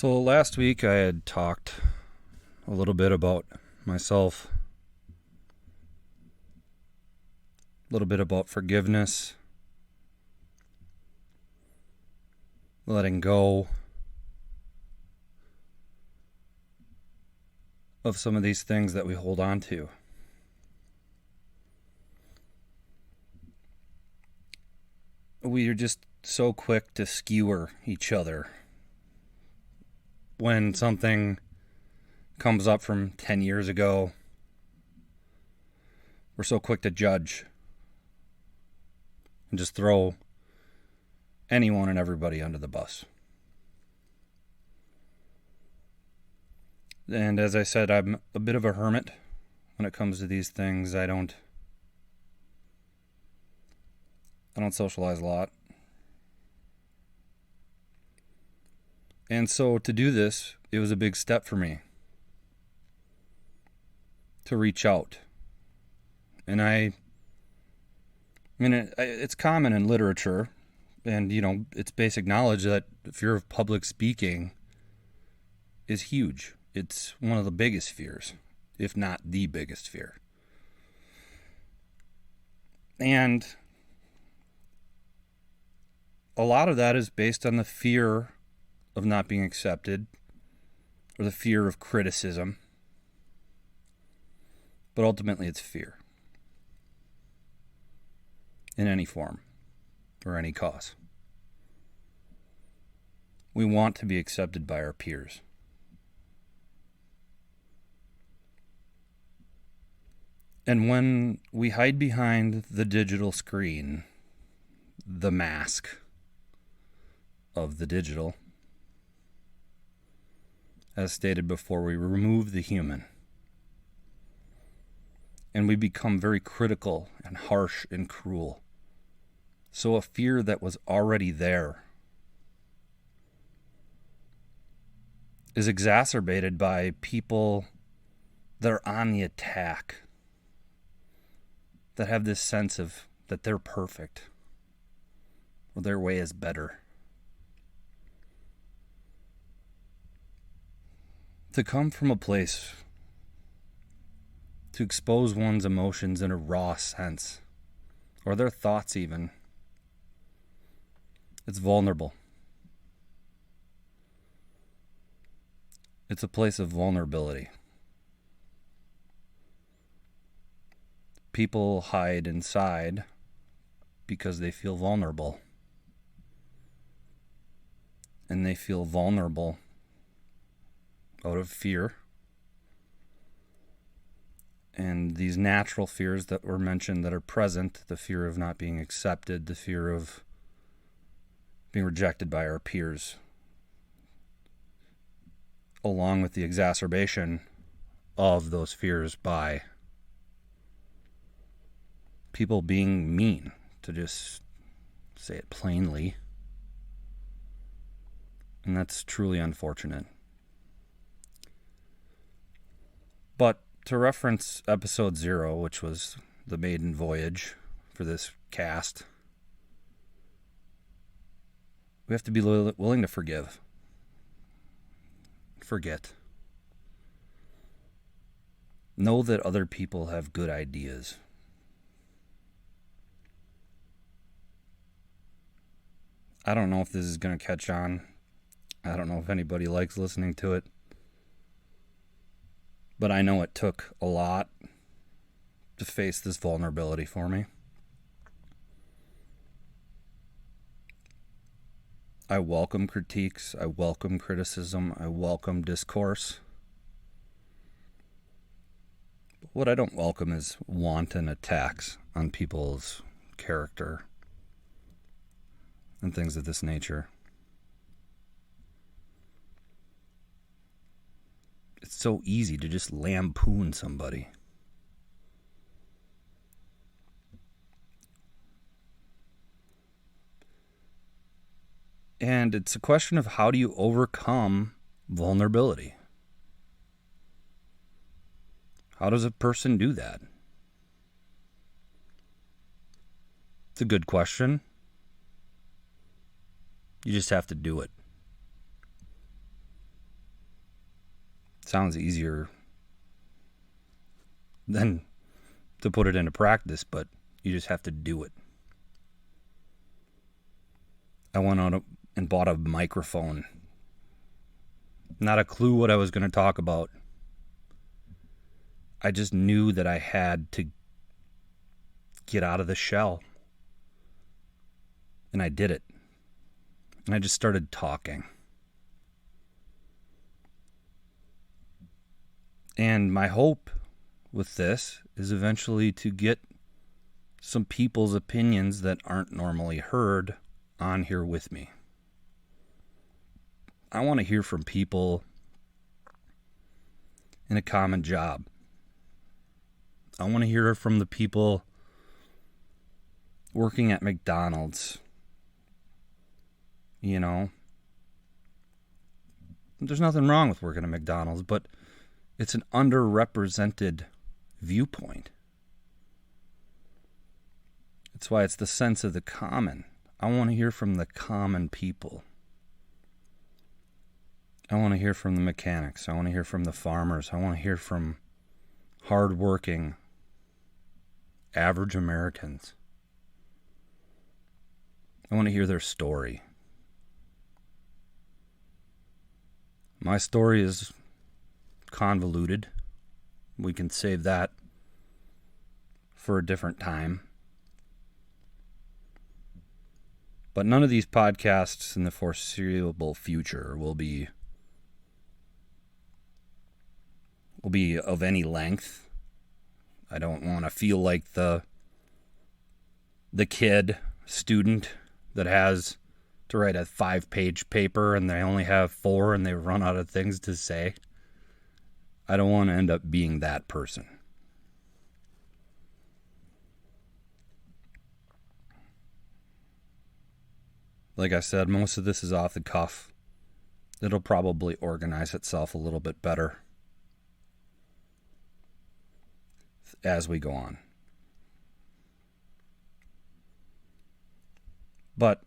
So last week I had talked a little bit about myself, a little bit about forgiveness, letting go of some of these things that we hold on to. We are just so quick to skewer each other when something comes up from 10 years ago. We're so quick to judge and just throw anyone and everybody under the bus. And as I said, I'm a bit of a hermit when it comes to these things. I don't socialize a lot. And so to do this, it was a big step for me to reach out. And it's common in literature, and it's basic knowledge that fear of public speaking is huge. It's one of the biggest fears, if not the biggest fear. And a lot of that is based on the fear of not being accepted or the fear of criticism. But ultimately it's fear in any form or any cause. We want to be accepted by our peers. And when we hide behind the digital screen, the mask of the digital, as stated before, we remove the human. And we become very critical and harsh and cruel. So a fear that was already there is exacerbated by people that are on the attack, that have this sense of that they're perfect or their way is better. To come from a place to expose one's emotions in a raw sense, or their thoughts even, it's vulnerable. It's a place of vulnerability. People hide inside because they feel vulnerable. And they feel vulnerable out of fear. And these natural fears that were mentioned that are present, the fear of not being accepted, the fear of being rejected by our peers, along with the exacerbation of those fears by people being mean, to just say it plainly. And that's truly unfortunate. But to reference episode 0, which was the maiden voyage for this cast, we have to be willing to forgive. Forget. Know that other people have good ideas. I don't know if this is going to catch on. I don't know if anybody likes listening to it. But I know it took a lot to face this vulnerability for me. I welcome critiques. I welcome criticism. I welcome discourse. But what I don't welcome is wanton attacks on people's character and things of this nature. It's so easy to just lampoon somebody. And it's a question of how do you overcome vulnerability? How does a person do that? It's a good question. You just have to do it. Sounds easier than to put it into practice, but you just have to do it. I went out and bought a microphone. Not a clue what I was going to talk about. I just knew that I had to get out of the shell. And I did it. And I just started talking. And my hope with this is eventually to get some people's opinions that aren't normally heard on here with me. I want to hear from people in a common job. I want to hear from the people working at McDonald's. You know, there's nothing wrong with working at McDonald's, but it's an underrepresented viewpoint. That's why it's the sense of the common. I want to hear from the common people. I want to hear from the mechanics. I want to hear from the farmers. I want to hear from hardworking, average Americans. I want to hear their story. My story is convoluted. We can save that for a different time. But none of these podcasts in the foreseeable future will be of any length. I don't want to feel like the student that has to write a 5-page paper and they only have 4 and they run out of things to say. I don't want to end up being that person. Like I said, most of this is off the cuff. It'll probably organize itself a little bit better as we go on. But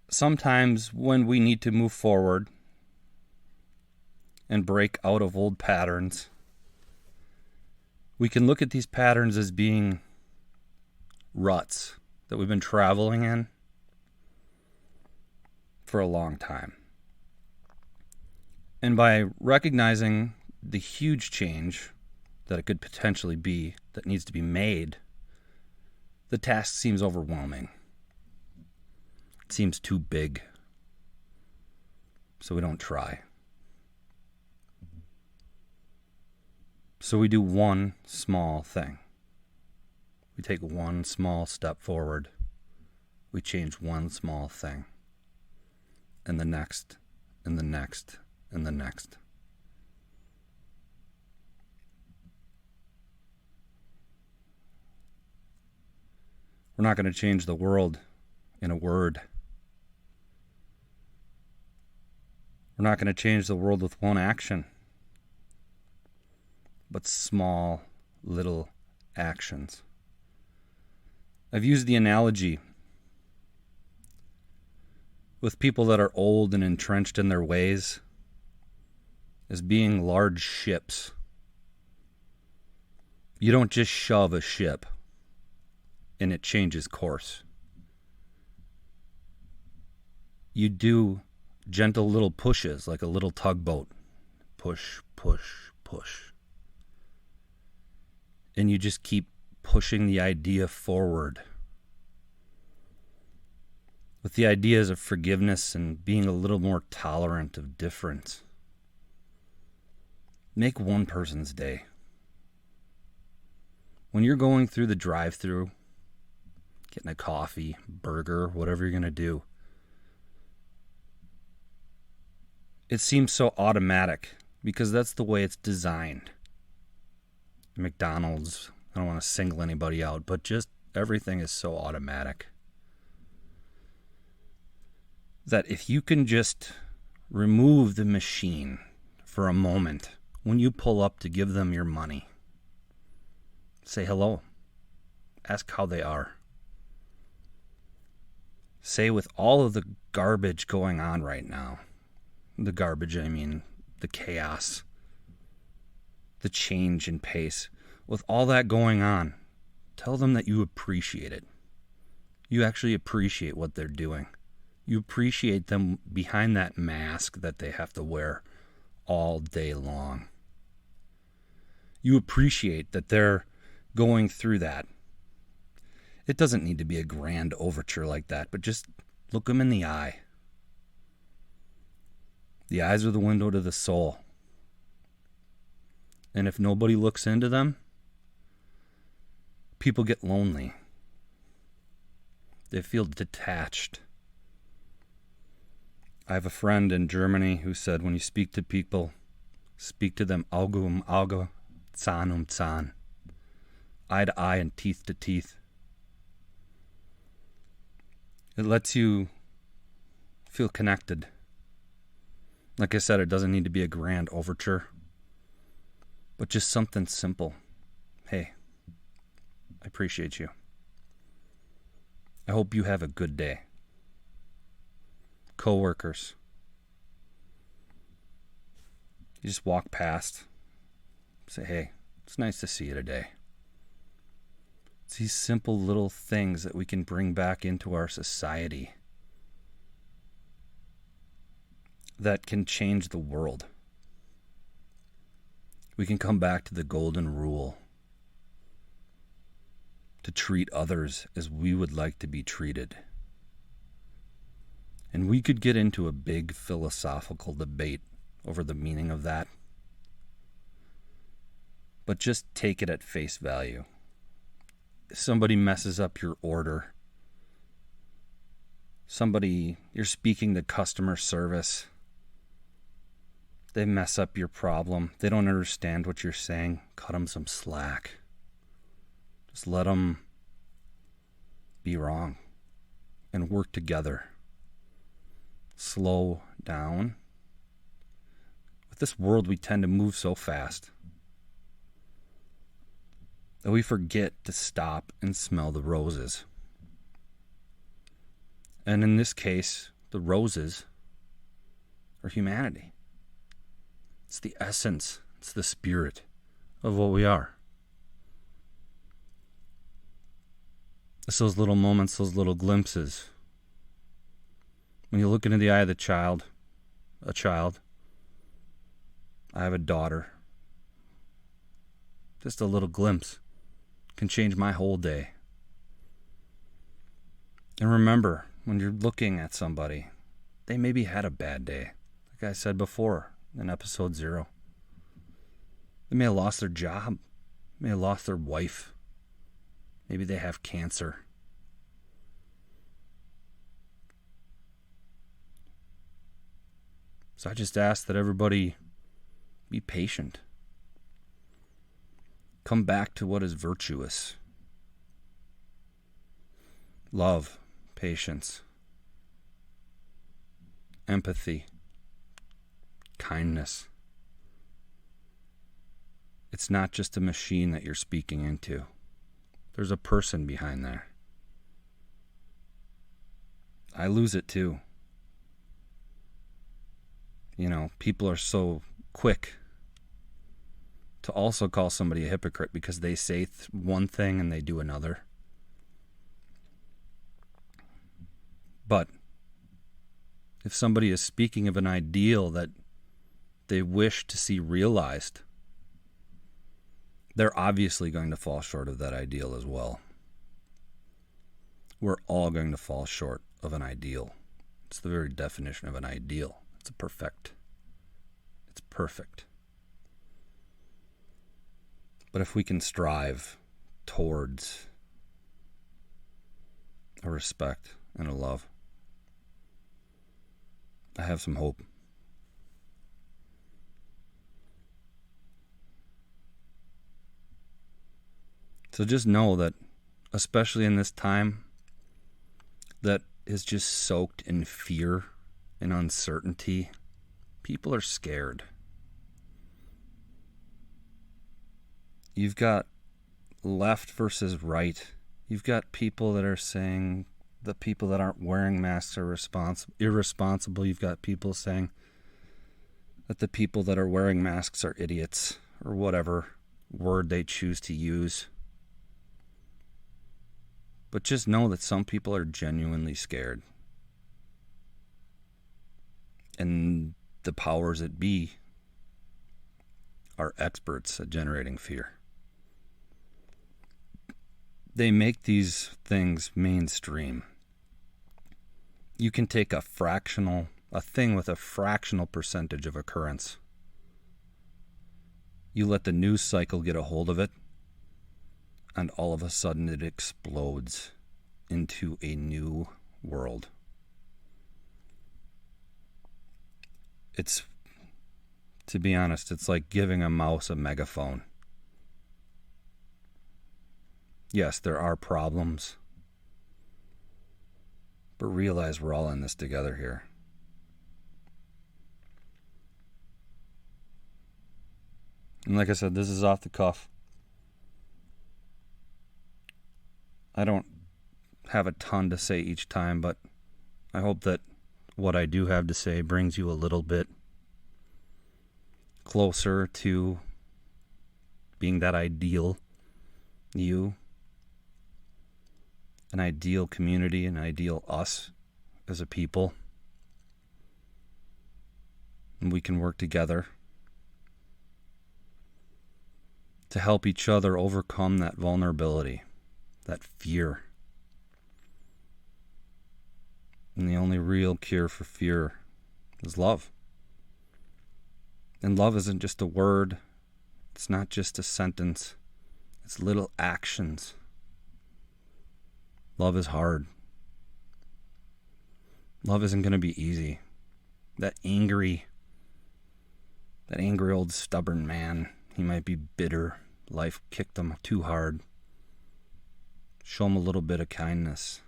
sometimes when we need to move forward and break out of old patterns, we can look at these patterns as being ruts that we've been traveling in for a long time. And by recognizing the huge change that it could potentially be that needs to be made, the task seems overwhelming. It seems too big. So we don't try. So we do one small thing. We take one small step forward. We change one small thing. And the next, and the next, and the next. We're not going to change the world in a word. We're not going to change the world with one action, but small, little actions. I've used the analogy with people that are old and entrenched in their ways as being large ships. You don't just shove a ship and it changes course. You do gentle little pushes like a little tugboat. Push, push, push. And you just keep pushing the idea forward with the ideas of forgiveness and being a little more tolerant of difference. Make one person's day. When you're going through the drive-thru, getting a coffee, burger, whatever you're going to do, it seems so automatic because that's the way it's designed. McDonald's, I don't want to single anybody out, but just everything is so automatic that if you can just remove the machine for a moment when you pull up to give them your money, say hello, ask how they are. Say, with all of the garbage going on right now, the garbage, I mean the chaos the change in pace. With all that going on, tell them that you appreciate it. You actually appreciate what they're doing. You appreciate them behind that mask that they have to wear all day long. You appreciate that they're going through that. It doesn't need to be a grand overture like that, but just look them in the eye. The eyes are the window to the soul. And if nobody looks into them, people get lonely. They feel detached. I have a friend in Germany who said when you speak to people, speak to them Auge um Auge, Zahn um Zahn, eye to eye and teeth to teeth. It lets you feel connected. Like I said, it doesn't need to be a grand overture, but just something simple. Hey, I appreciate you. I hope you have a good day. Co-workers. You just walk past, say, hey, it's nice to see you today. It's these simple little things that we can bring back into our society that can change the world. We can come back to the golden rule, to treat others as we would like to be treated. And we could get into a big philosophical debate over the meaning of that. But just take it at face value. If somebody messes up your order, you're speaking to customer service, they mess up your problem, they don't understand what you're saying, cut them some slack. Just let them be wrong and work together. Slow down. With this world, we tend to move so fast that we forget to stop and smell the roses. And in this case, the roses are humanity. It's the essence, it's the spirit of what we are. It's those little moments, those little glimpses. When you look into the eye of a child, I have a daughter, just a little glimpse can change my whole day. And remember, when you're looking at somebody, they maybe had a bad day. Like I said before in episode 0. They may have lost their job, may have lost their wife. Maybe they have cancer. So I just ask that everybody be patient. Come back to what is virtuous. Love, patience, empathy, kindness. It's not just a machine that you're speaking into. There's a person behind there. I lose it too. You know, people are so quick to also call somebody a hypocrite because they say one thing and they do another. But if somebody is speaking of an ideal that they wish to see realized, they're obviously going to fall short of that ideal as well. We're all going to fall short of an ideal. It's the very definition of an ideal. It's perfect. It's perfect. But if we can strive towards a respect and a love, I have some hope. So just know that, especially in this time that is just soaked in fear and uncertainty, people are scared. You've got left versus right. You've got people that are saying the people that aren't wearing masks are irresponsible. You've got people saying that the people that are wearing masks are idiots. or whatever word they choose to use. But just know that some people are genuinely scared. And the powers that be are experts at generating fear. They make these things mainstream. You can take a thing with a fractional percentage of occurrence. You let the news cycle get a hold of it, and all of a sudden it explodes into a new world. To be honest, it's like giving a mouse a megaphone. Yes, there are problems, but realize we're all in this together here. And like I said, this is off the cuff. I don't have a ton to say each time, but I hope that what I do have to say brings you a little bit closer to being that ideal you, an ideal community, an ideal us as a people. And we can work together to help each other overcome that vulnerability, that fear. And the only real cure for fear is love. And love isn't just a word. It's not just a sentence. It's little actions. Love is hard. Love isn't going to be easy. That angry old stubborn man, he might be bitter. Life kicked him too hard. Show him a little bit of kindness.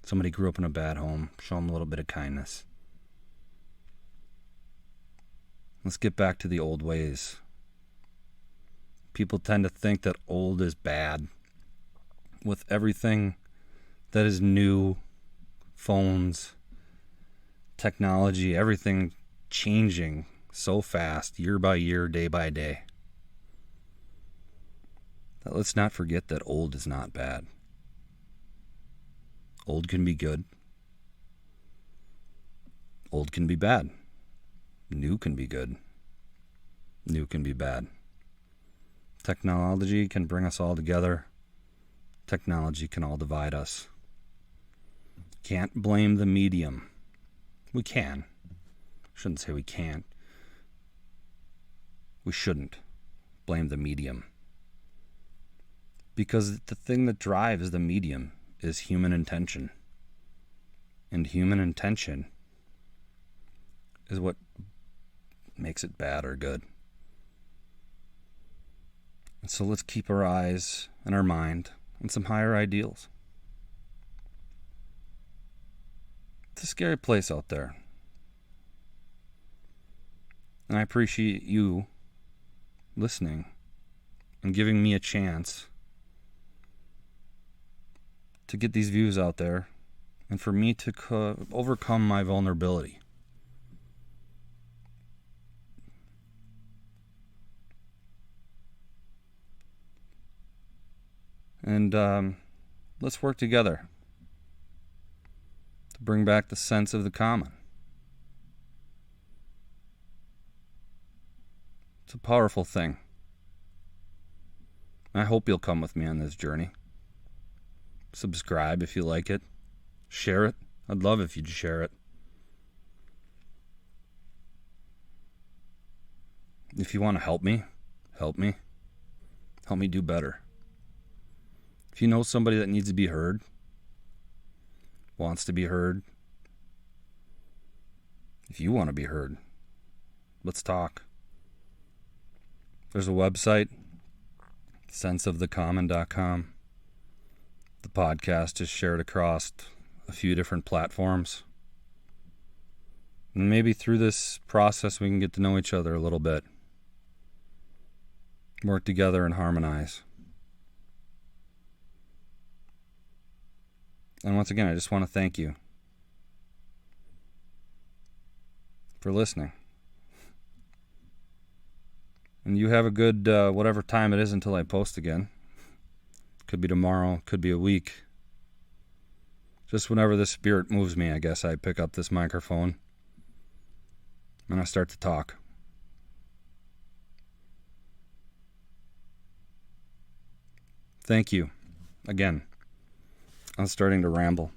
Somebody grew up in a bad home. Show him a little bit of kindness. Let's get back to the old ways. People tend to think that old is bad. With everything that is new, phones, technology, everything changing so fast, year by year, day by day, that let's not forget that old is not bad. Old can be good. Old can be bad. New can be good. New can be bad. Technology can bring us all together. Technology can all divide us. Can't blame the medium. We can. Shouldn't say we can't. We shouldn't blame the medium. Because the thing that drives the medium is human intention. And human intention is what makes it bad or good. And so let's keep our eyes and our mind on some higher ideals. It's a scary place out there. And I appreciate you listening and giving me a chance to get these views out there and for me to overcome my vulnerability. And let's work together to bring back the sense of the common. It's a powerful thing. I hope you'll come with me on this journey. Subscribe if you like it. Share it. I'd love if you'd share it. If you want to help me. Help me do better. If you know somebody that needs to be heard, wants to be heard, if you want to be heard, let's talk. There's a website, senseofthecommon.com. The podcast is shared across a few different platforms. And maybe through this process we can get to know each other a little bit. Work together and harmonize. And once again, I just want to thank you for listening. And you have a good whatever time it is until I post again. Could be tomorrow, could be a week. Just whenever the spirit moves me, I guess I pick up this microphone and I start to talk. Thank you. Again, I'm starting to ramble.